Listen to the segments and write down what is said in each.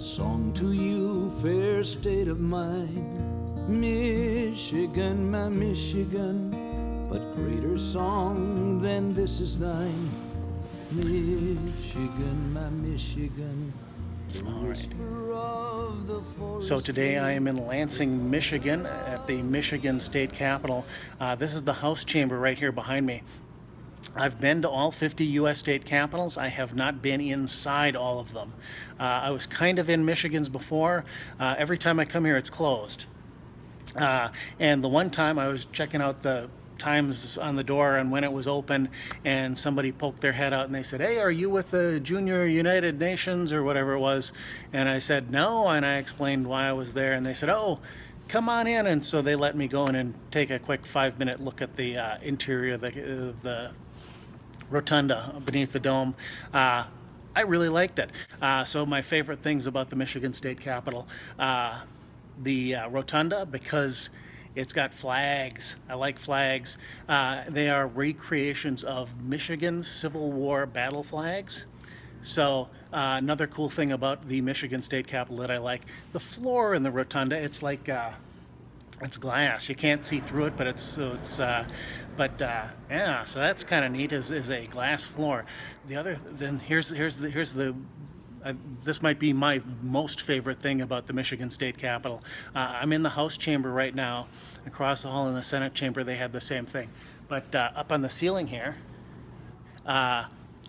A song to you, fair state of mind, Michigan, my Michigan, but greater song than this is thine, Michigan, my Michigan. All right. So today I am in Lansing, Michigan at the Michigan State Capitol. This is the House chamber right here behind me. I've been to all 50 U.S. state capitals. I have not been inside all of them. I was kind of in Michigan's before. Every time I come here, it's closed. And the one time I was checking out the times on the door and when it was open, and somebody poked their head out and they said, "Hey, are you with the Junior United Nations," or whatever it was? And I said, "No," and I explained why I was there, and they said, "Oh, come on in." And so they let me go in and take a quick 5-minute look at the interior of the rotunda beneath the dome. I really liked it. So my favorite things about the Michigan State Capitol, the rotunda, because it's got flags. I like flags. They are recreations of Michigan's Civil War battle flags. So another cool thing about the Michigan State Capitol that I like, the floor in the rotunda, it's like it's glass. You can't see through it, but yeah, so that's kind of neat. Is a glass floor. Here's the this might be my most favorite thing about the Michigan State Capitol. I'm in the House chamber right now. Across the hall in the Senate chamber, they had the same thing. But up on the ceiling here,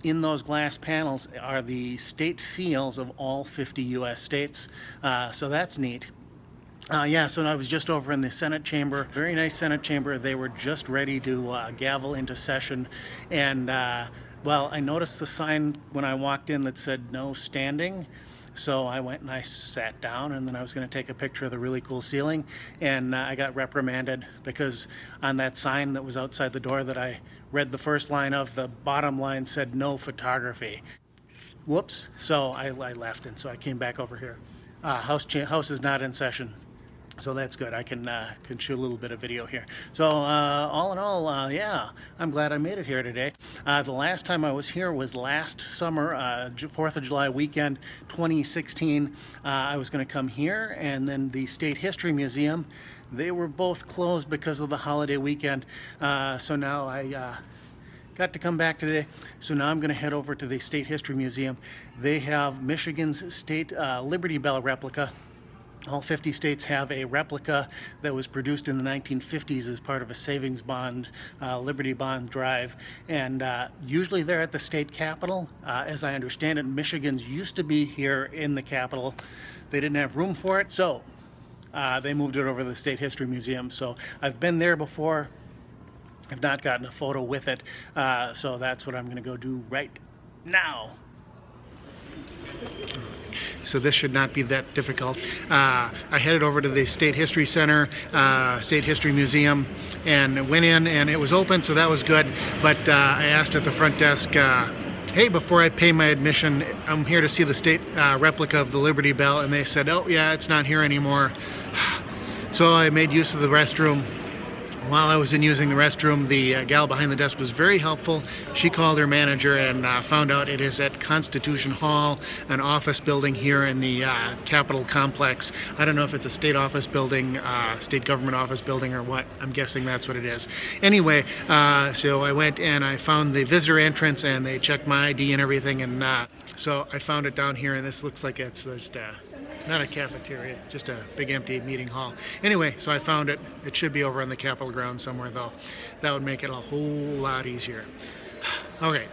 in those glass panels are the state seals of all 50 U.S. states. So that's neat. Yeah, so I was just over in the Senate chamber. Very nice Senate chamber. They were just ready to gavel into session. And, well, I noticed the sign when I walked in that said no standing. So I went and I sat down, and then I was going to take a picture of the really cool ceiling. And I got reprimanded because on that sign that was outside the door that I read the first line of, the bottom line said no photography. Whoops. So I left, and so I came back over here. House is not in session. So that's good. I can shoot a little bit of video here. So all in all, yeah, I'm glad I made it here today. The last time I was here was last summer, 4th of July weekend, 2016. I was going to come here, and then the State History Museum. They were both closed because of the holiday weekend. So now I got to come back today. So now I'm going to head over to the State History Museum. They have Michigan's State Liberty Bell replica. All 50 states have a replica that was produced in the 1950s as part of a savings bond, Liberty Bond drive. And usually they're at the state capitol. As I understand it, Michigan's used to be here in the capitol. They didn't have room for it, so they moved it over to the State History Museum. So I've been there before. I've not gotten a photo with it, so that's what I'm going to go do right now. So this should not be that difficult. I headed over to the State History Center, State History Museum, and went in, and it was open, so that was good. But I asked at the front desk, "Hey, before I pay my admission, I'm here to see the state replica of the Liberty Bell," and they said, "Oh yeah, it's not here anymore." So I made use of the restroom. While I was using the restroom, the gal behind the desk was very helpful. She called her manager and found out it is at Constitution Hall, an office building here in the Capitol complex. I don't know if it's a state office building, state government office building, or what. I'm guessing that's what it is. Anyway, so I went and I found the visitor entrance, and they checked my ID and everything, and so I found it down here, and this looks like it's just not a cafeteria, just a big empty meeting hall. Anyway, so I found it. It should be over on the Capitol grounds somewhere, though. That would make it a whole lot easier. Okay,